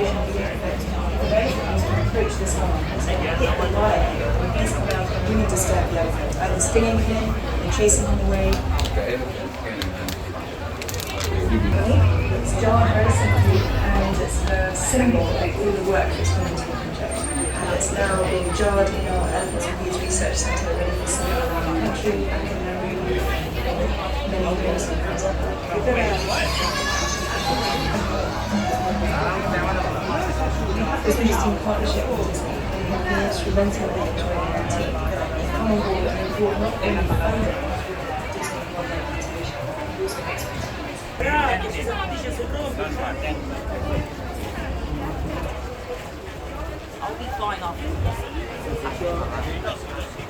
occasionally we approach this one and say, hit the wire. He's about to really disturb the elephant, either stinging him and chasing him away. It's jarred very simply, and it's the symbol of all the work that's gone into the project. And it's now being jarred in our Elephants and Bees Research Centre, ready for sale around the country and in many years. This was just in partnership with Disney. They have been instrumental in 2019. They've come on board and they've brought not only funding Disney wildlife conservation, but also expertise. I'll be flying off.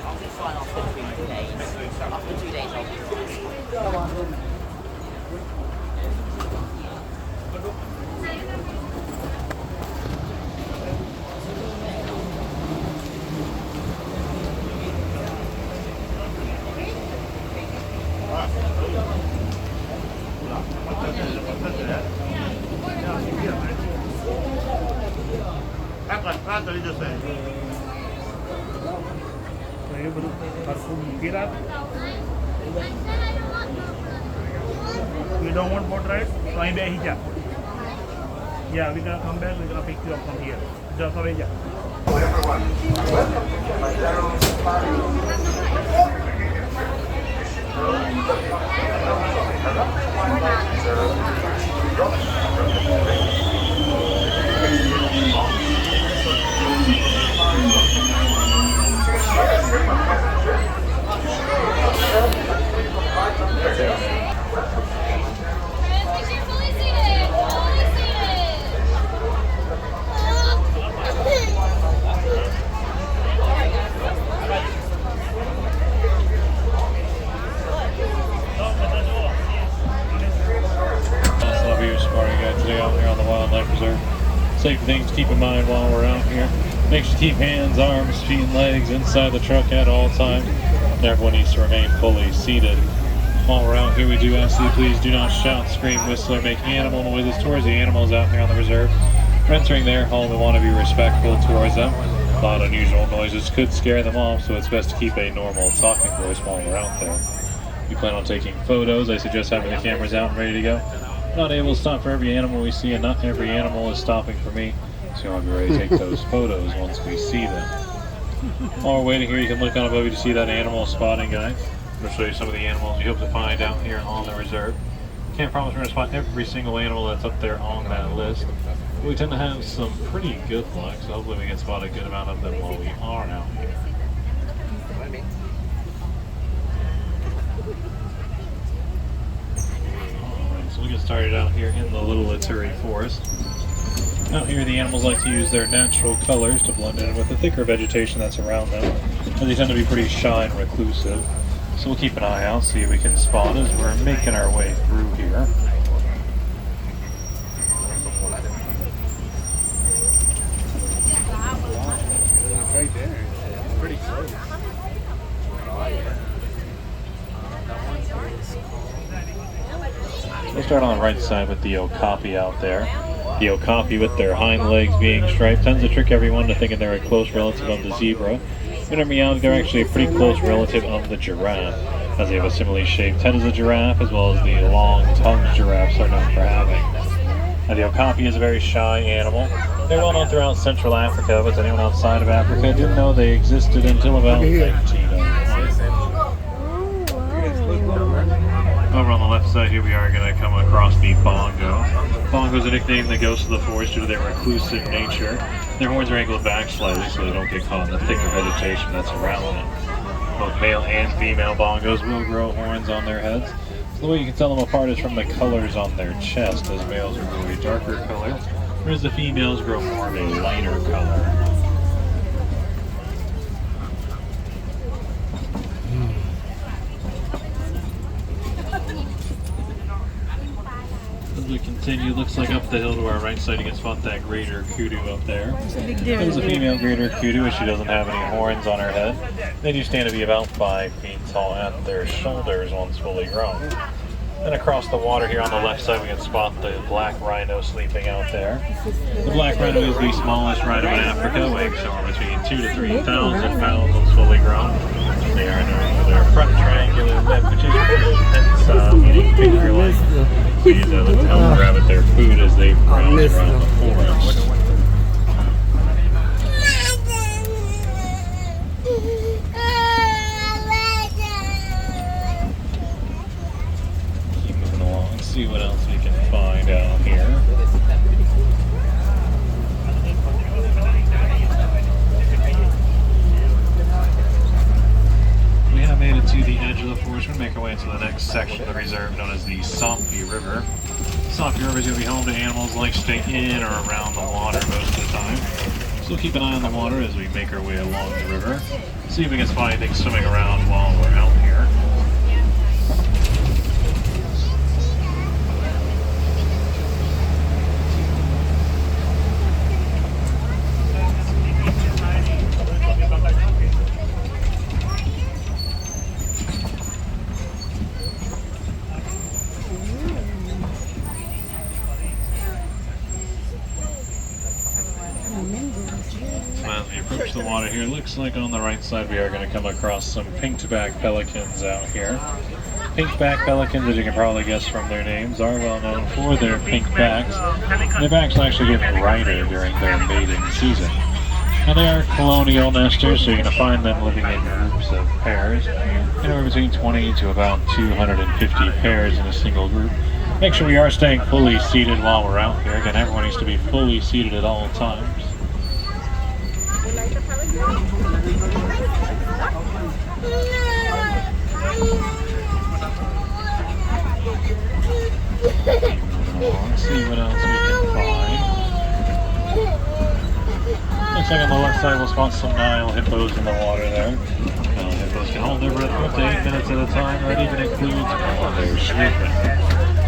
I'll be flying off in 2 days. After 2 days, I'll be flying. Saya baru parfum kirap. You don't want boat ride? So I'm back here. Yeah, we're gonna come back. We're gonna pick you up from here. Just over here. Everyone, welcome to Kilimanjaro Safari. Safe things to keep in mind while we're out here. Make sure to keep hands, arms, feet, and legs inside the truck at all times. And everyone needs to remain fully seated. While we're out here, we do ask you please do not shout, scream, whistle, or make animal noises towards the animals out here on the reserve. We're entering their home, we want to be respectful towards them. A lot of unusual noises could scare them off, so it's best to keep a normal talking voice while we're out there. If you plan on taking photos, I suggest having the cameras out and ready to go. Not able to stop for every animal we see, and not every animal is stopping for me, so I'll be ready to take those photos once we see them. While we're waiting here, you can look on above you to see that animal spotting guide. I'm going to show you some of the animals we hope to find out here on the reserve. Can't promise we're going to spot every single animal that's up there on that list. We tend to have some pretty good luck, so hopefully we can spot a good amount of them while we are out here. So we'll get started out here in the Little Ituri Forest. Out here the animals like to use their natural colors to blend in with the thicker vegetation that's around them. And they tend to be pretty shy and reclusive. So we'll keep an eye out, see if we can spot as we're making our way through here. Right there. It's pretty close. We'll start on the right side with the okapi out there. The okapi, with their hind legs being striped, tends to trick everyone into thinking they're a close relative of the zebra. When in reality, they're actually a pretty close relative of the giraffe, as they have a similarly shaped head as a giraffe, as well as the long-tongued giraffes are known for having. Now, the okapi is a very shy animal. They're well known throughout Central Africa, but anyone outside of Africa didn't know they existed until about 1901. Over on the left side here, we are going to come across the bongo. Bongo is a nickname that goes to the forest due to their reclusive nature. Their horns are angled back slightly so they don't get caught in the thicker vegetation that's around them. Both male and female bongos will grow horns on their heads. So the way you can tell them apart is from the colors on their chest, as males will grow a darker color, whereas the females grow more of a lighter color. As we continue, looks like up the hill to our right side you can spot that greater kudu up there. There's a female greater kudu, as she doesn't have any horns on her head. They do stand to be about 5 feet tall at their shoulders once fully grown. Then across the water here on the left side, we can spot the black rhino sleeping out there. The black rhino is the smallest rhino in Africa, weighing somewhere between 2,000 to 3,000 pounds when fully grown. They are known for their front triangular lip, which is pretty intense, meaning finger-like. So use that to help grab at their food as they browse around the forest. Keep moving along, see what else we can find out here. We have made it to the edge of the forest. We'll make our way into the next section of the reserve known as the Sampi River. Sampi River is going to be home to animals like to stay in or around the water most of the time. So we'll keep an eye on the water as we make our way along the river. See if we can find anything swimming around while we're out here. As we approach the water here, looks like on the right side we are going to come across some pink-back pelicans out here. Pink-back pelicans, as you can probably guess from their names, are well known for their pink backs. Their backs actually get brighter during their mating season. Now they are colonial nesters, so you're going to find them living in groups of pairs, anywhere between 20 to about 250 pairs in a single group. Make sure we are staying fully seated while we're out here. Again, everyone needs to be fully seated at all times. See what else we can find. Looks like on the left side we'll spot some Nile hippos in the water there. Nile hippos can hold their breath for up to 8 minutes at a time. That even includes while they're sleeping.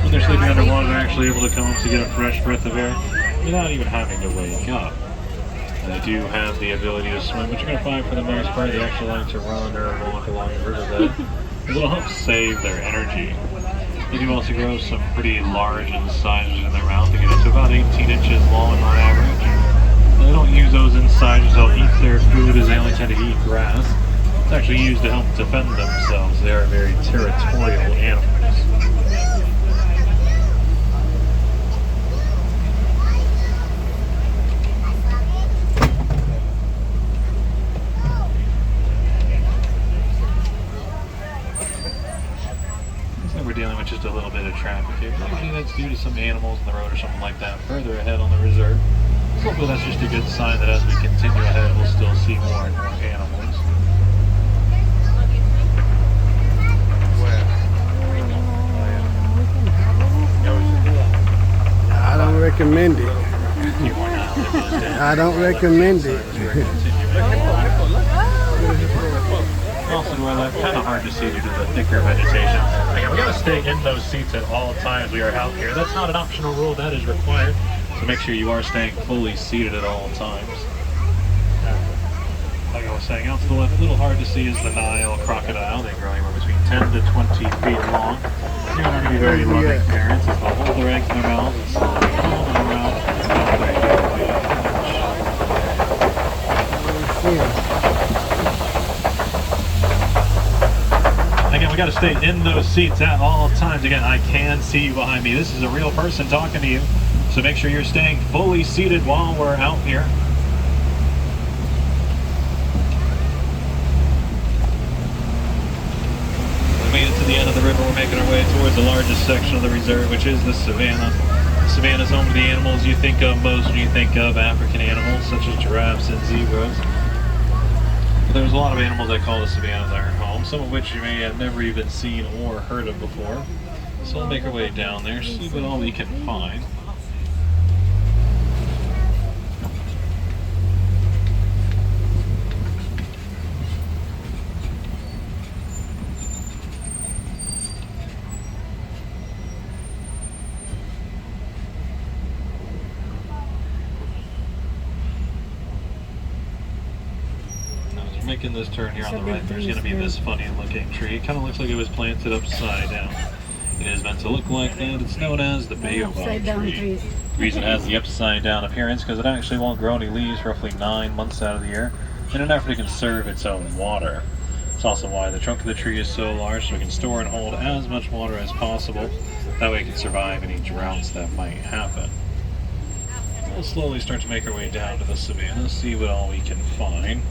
When they're sleeping underwater, they're actually able to come up to get a fresh breath of air without even having to wake up. They do have the ability to swim, but you're going to find for the most part they actually like to run or walk along the riverbed. It'll help save their energy. They do also grow some pretty large incisors in their mouth. They get up to about 18 inches long on average. They don't use those incisors, they'll eat their food as they only tend to eat grass. It's actually used to help defend themselves. They are very territorial animals. We're dealing with just a little bit of traffic here. Usually that's due to some animals in the road or something like that further ahead on the reserve. Hopefully that's just a good sign that as we continue ahead we'll still see more and more animals. I don't recommend it. You are not. I don't recommend it. Also, kind of hard to see due to the thicker vegetation. Again, we got to stay in those seats at all times we are out here. That's not an optional rule, that is required. So make sure you are staying fully seated at all times. Like I was saying, out to the left, a little hard to see is the Nile crocodile. They grow anywhere between 10 to 20 feet long. They're going to be very loving parents as they'll hold their eggs in their mouths and slowly pull them around until they Again, we got to stay in those seats at all times. Again, I can see you behind me. This is a real person talking to you. So make sure you're staying fully seated while we're out here. We made it to the end of the river. We're making our way towards the largest section of the reserve, which is the savannah. The savannah is home to the animals you think of most when you think of African animals, such as giraffes and zebras. There's a lot of animals that call the savannah their home, some of which you may have never even seen or heard of before. So we'll make our way down there, see what all we can find. Making this turn here on the right, there's going to be this funny looking tree. It kind of looks like it was planted upside down. It is meant to look like that. It's known as the baobab Upside down tree. trees. The reason it has the upside down appearance because it actually won't grow any leaves for roughly 9 months out of the year in an effort to conserve its own water. It's also why the trunk of the tree is so large, so it can store and hold as much water as possible. That way it can survive any droughts that might happen. We'll slowly start to make our way down to the savanna, see what all we can find.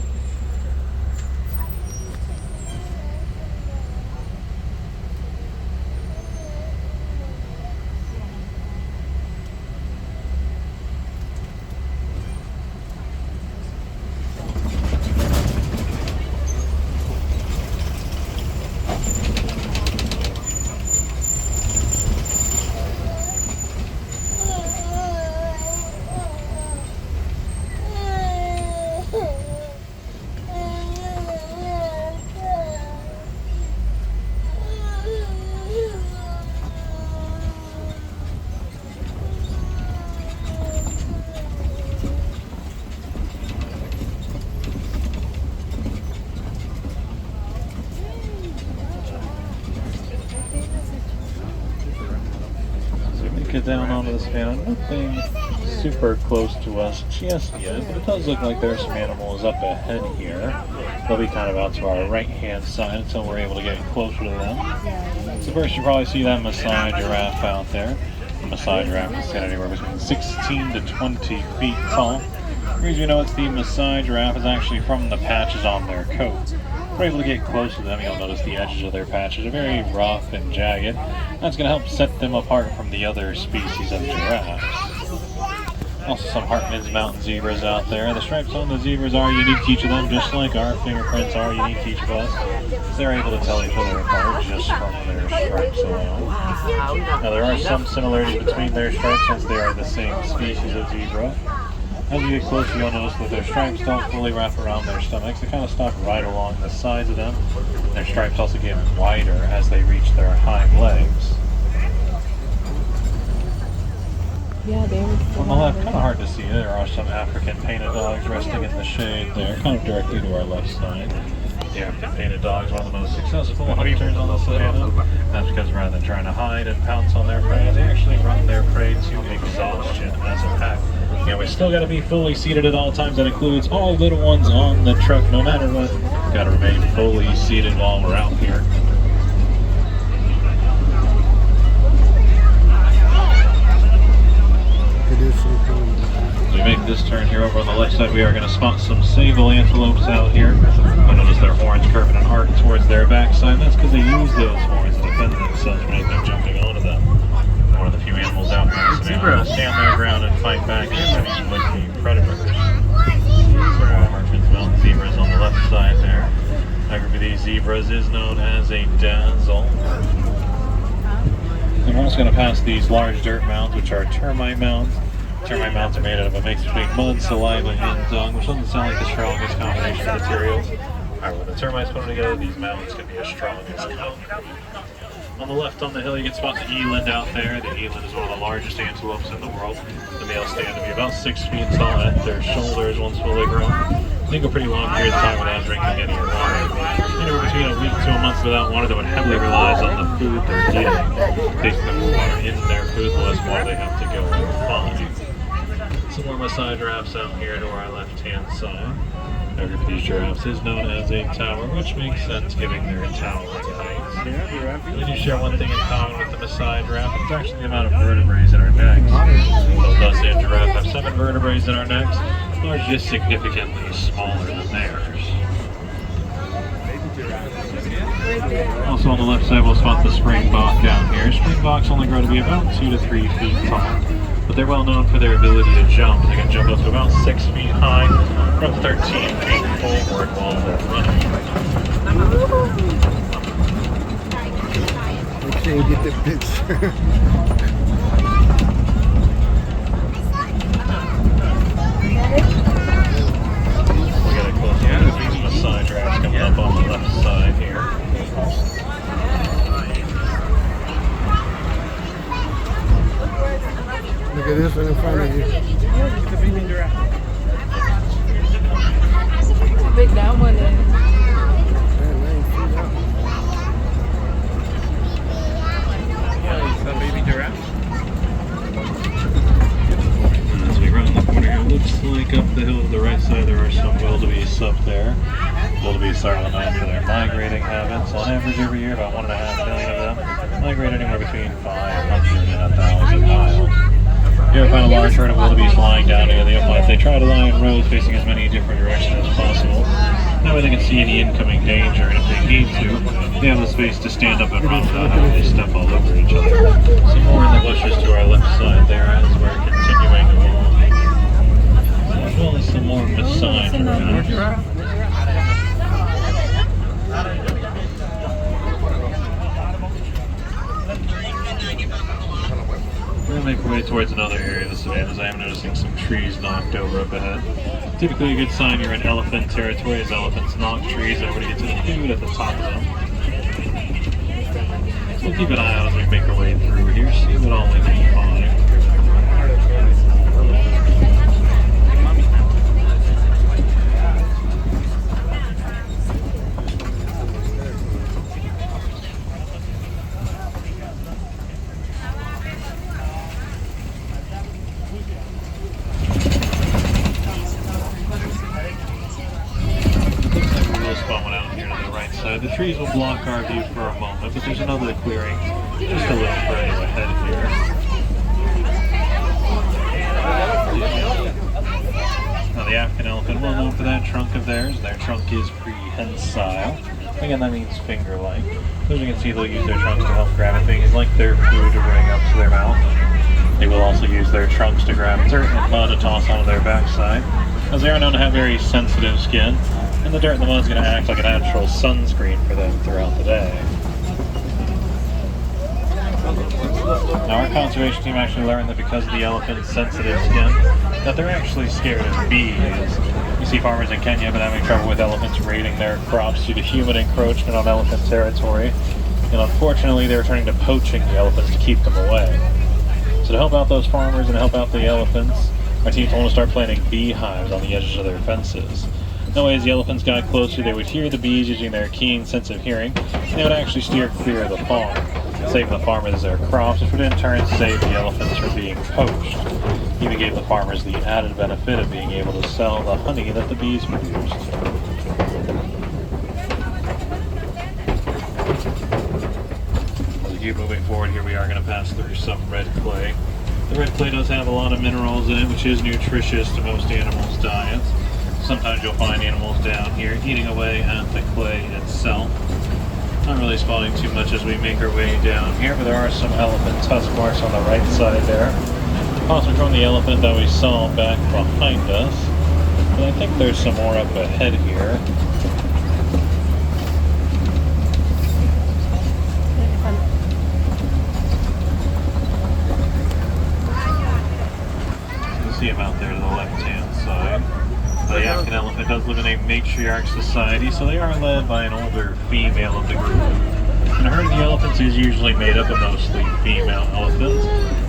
Get down onto the savanna. Nothing super close to us just yet, but it does look like there are some animals up ahead here. They'll be kind of out to our right-hand side until we're able to get closer to them. So first you probably see that Maasai giraffe out there. The Maasai giraffe can stand anywhere between 16 to 20 feet tall. The reason you know it's the Maasai giraffe is actually from the patches on their coat. If we're able to get close to them, you'll notice the edges of their patches are very rough and jagged. That's going to help set them apart from the other species of giraffes. Also some Hartmann's mountain zebras out there. The stripes on the zebras are unique to each of them, just like our fingerprints are unique to each of us. They're able to tell each other apart just from their stripes alone. Now there are some similarities between their stripes since they are the same species of zebra. As you get closer, you'll notice that their stripes don't fully wrap around their stomachs. They kind of stop right along the sides of them. Their stripes also get wider as they reach their hind legs. Yeah, they were On the left, kind of hard to see, there are some African painted dogs resting in the shade there, kind of directly to our left side. The African painted dogs are one of the most successful hunters on the savanna. That's because rather than trying to hide and pounce on their prey, they actually run their prey to exhaustion as a pack. Yeah, we still got to be fully seated at all times. That includes all little ones on the truck, no matter what. Got to remain fully seated while we're out here. As we make this turn here over on the left side, we are going to spot some sable antelopes out here. You'll notice their horns curve in an arc towards their backside. That's because they use those horns to defend themselves from anything jumping onto them. One of the few animals out here will stand their ground and fight back against any would-be predators. Hartmann's mountain zebras on the left side there. That group of these zebras is known as a dazzle. And we're also going to pass these large dirt mounds, which are termite mounds. Termite mounds are made out of a mix between mud, saliva, and dung, which doesn't sound like the strongest combination of materials. However, when the termites put them together, these mounds can be as strong as concrete. On the left on the hill, you can spot the eland out there. The eland is one of the largest antelopes in the world. The males stand to be about 6 feet tall at their shoulders once fully grown. They go pretty long periods of time without drinking any water. Anywhere between a week to a month without water, that would heavily relies on the food they're getting. Basically, the more water in their food, the less water they have to go and find. Some more Maasai giraffes out here to our left-hand side. Every group of these giraffes is known as a tower, which makes sense given their tower height. We do share one thing in common with the Maasai giraffe. It's actually the amount of vertebrae in our necks. Both us and giraffe have 7 vertebrae in our necks. Ours are just significantly smaller than theirs. Also on the left side, we'll spot the springbok down here. Springboks only grow to be about 2 to 3 feet tall, but they're well known for their ability to jump. They can jump up to about 6 feet high, or up to 13 feet forward while they're running. I can't get the picture. We got a close look at these Maasai giraffes coming up on the left side here. Look at this one in front of you. It's a baby giraffe. How big that one is. back up the hill to the right side, there are some wildebeest up there. Wildebeest are well known for their migrating habits. On average, every year, about 1.5 million of them migrate anywhere between 500 and 1,000 miles. If you ever find a large herd of wildebeest lying down near the uplands, they try to lie in rows facing as many different directions as possible. That way they can see any incoming danger, and if they need to, they have the space to stand up and run without having to step all over each other. Some more in the bushes to our left side there as we're continuing along. As well as some more beside giraffes. We're going to make our way towards another area of the savannas. I am noticing some trees knocked over up ahead. Typically a good sign you're in elephant territory as elephants knock trees over to get to the food at the top of them. So we'll keep an eye out as we make our way through here, see what all we can find. The trees will block our view for a moment, but there's another clearing just a little further ahead here. Now the African elephant, well known for that trunk of theirs. Their trunk is prehensile. Again, that means finger-like. So as you can see, they'll use their trunks to help grab things like their food to bring up to their mouth. They will also use their trunks to grab dirt and mud to toss onto their backside, as they are known to have very sensitive skin. And the dirt and the mud is going to act like a natural sunscreen for them throughout the day. Now our conservation team actually learned that because of the elephant's sensitive skin, that they're actually scared of bees. You see farmers in Kenya have been having trouble with elephants raiding their crops due to human encroachment on elephant territory. And unfortunately they're turning to poaching the elephants to keep them away. So to help out those farmers and help out the elephants, our team told them to start planting beehives on the edges of their fences. That way, as the elephants got closer, they would hear the bees using their keen sense of hearing, and they would actually steer clear of the farm, saving the farmers their crops, which would in turn save the elephants from being poached. It even gave the farmers the added benefit of being able to sell the honey that the bees produced. As we keep moving forward here, we are going to pass through some red clay. The red clay does have a lot of minerals in it, which is nutritious to most animals' diets. Sometimes you'll find animals down here eating away at the clay itself. Not really spotting too much as we make our way down here, but there are some elephant tusk marks on the right side there. Possibly from the elephant that we saw back behind us. But I think there's some more up ahead here. You see him out there to the left-hand side. The African elephant does live in a matriarch society, so they are led by an older female of the group. And a herd of the elephants is usually made up of mostly female elephants.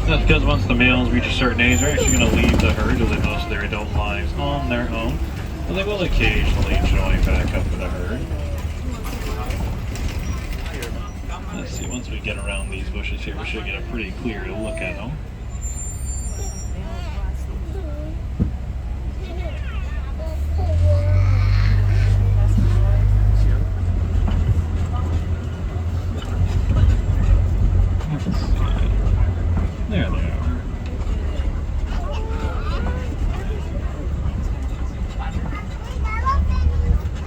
That's because once the males reach a certain age, they're actually going to leave the herd to live most of their adult lives on their own, but they will occasionally join back up with the herd. Let's see, once we get around these bushes here, we should get a pretty clear look at them. There they are.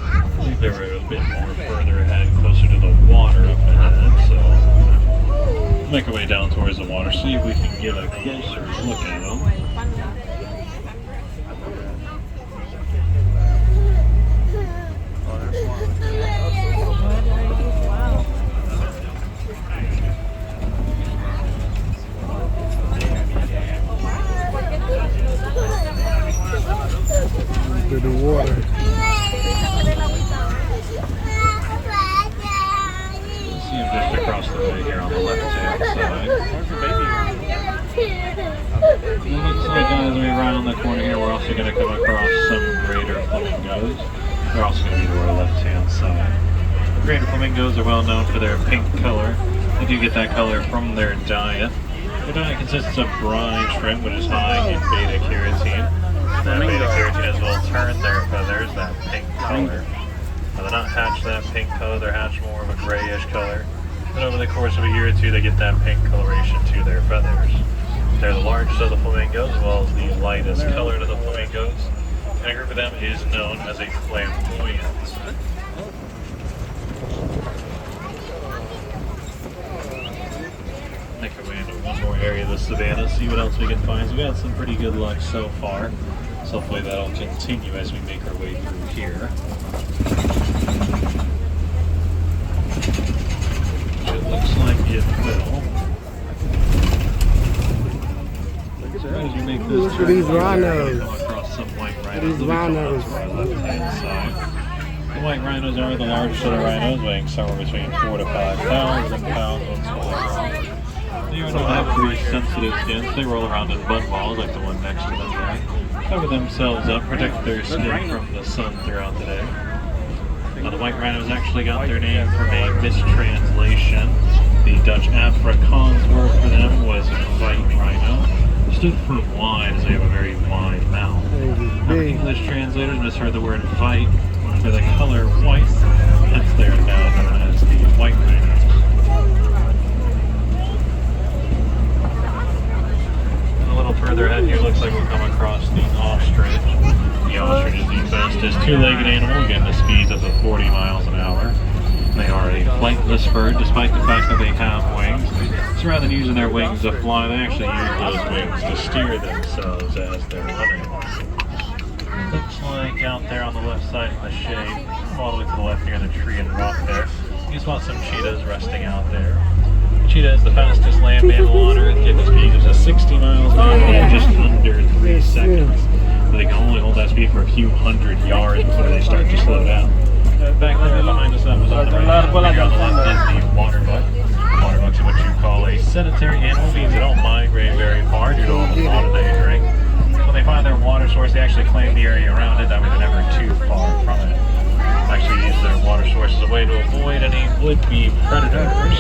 I think they were a bit more further ahead, closer to the water up ahead, so we'll make our way down towards the water, see if we can get a closer look at them. To the water. See him just across the way here on the left-hand side. It looks like as we round the corner here, we're also going to come across some greater flamingos. They're also going to be to our left-hand side. Greater flamingos are well known for their pink color. They do get that color from their diet. Their diet consists of brine shrimp, which is high in beta-carotene. That beta-carotene cheetahs will turn their feathers that pink color. Now, they're not hatched that pink color, they're hatched more of a grayish color. And over the course of a year or two, they get that pink coloration to their feathers. They're the largest of the flamingos, as well as the lightest colored of the flamingos. And a group of them is known as a flamboyant. Make our way into one more area of the savannah, see what else we can find. So we've had some pretty good luck so far. So hopefully that'll continue as we make our way through here. It looks like it will. As you make this Look at these turn, rhinos. you come across some white rhinos. These Let me come rhinos. up to our left-hand side. The white rhinos are the largest of the rhinos, weighing somewhere between 4,000 to 5,000 pounds on small. They are not have very sensitive skins. They roll around in bud balls like the one next to them there. Cover themselves up, protect their skin from the sun throughout the day. Now, the white rhinos actually got their name from a mistranslation. The Dutch Afrikaans word for them was white rhino. It stood for wide, as they have a very wide mouth. Now, the English translators misheard the word white for the color white, hence they are now known as the white rhinos. And a little further ahead here, looks like we'll come across the ostrich. The ostrich is the fastest two-legged animal, again the speeds up to 40 miles an hour. They are a flightless bird, despite the fact that they have wings. So rather than using their wings to fly, they actually use those wings to steer themselves as they're running. Looks like out there on the left side in the shade, all the way to the left near the tree and rock there, you spot some cheetahs resting out there. The cheetah is the fastest land mammal on Earth, getting speeds of 60 miles an hour in just under 3 seconds. But they can only hold that speed for a few hundred yards before they start to slow down. Back there behind us, that was on the right hand, on the left is the water buck. Water bucks are what you call a sedentary animal, means they don't migrate very far due to all the water they drink. When they find their water source, they actually claim the area around it, that way they're never too far from it. They actually use their water source as a way to avoid any would-be predators.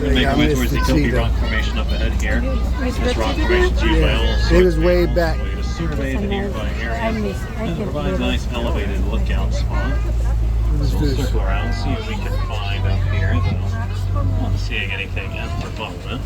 Make our way towards the Kilpie Rock Formation up ahead here. This rock formation is used by all sorts It was of way animals back. as a way to survey the nearby area. And it provides a nice elevated lookout spot. So we'll circle around, see if we can find up here, though. Not seeing anything at the moment.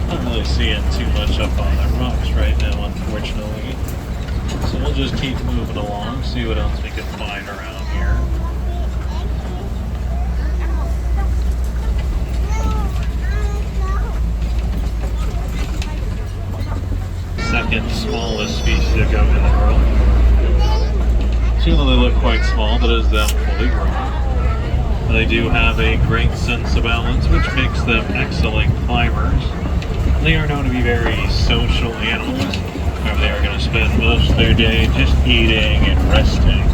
Not really seeing too much up on the rocks right now, unfortunately. So we'll just keep moving along, see what else we can find around here. Second smallest species of goat in the world. So even though they look quite small, that is them fully grown. They do have a great sense of balance, which makes them excellent climbers. They are known to be very social animals. However, they are going to spend most of their day just eating and resting.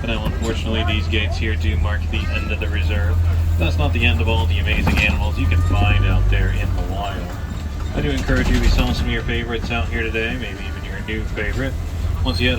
But now, unfortunately, these gates here do mark the end of the reserve. That's not the end of all the amazing animals you can find out there in the wild. I do encourage you, we saw some of your favorites out here today, maybe even your new favorite. Once you head home,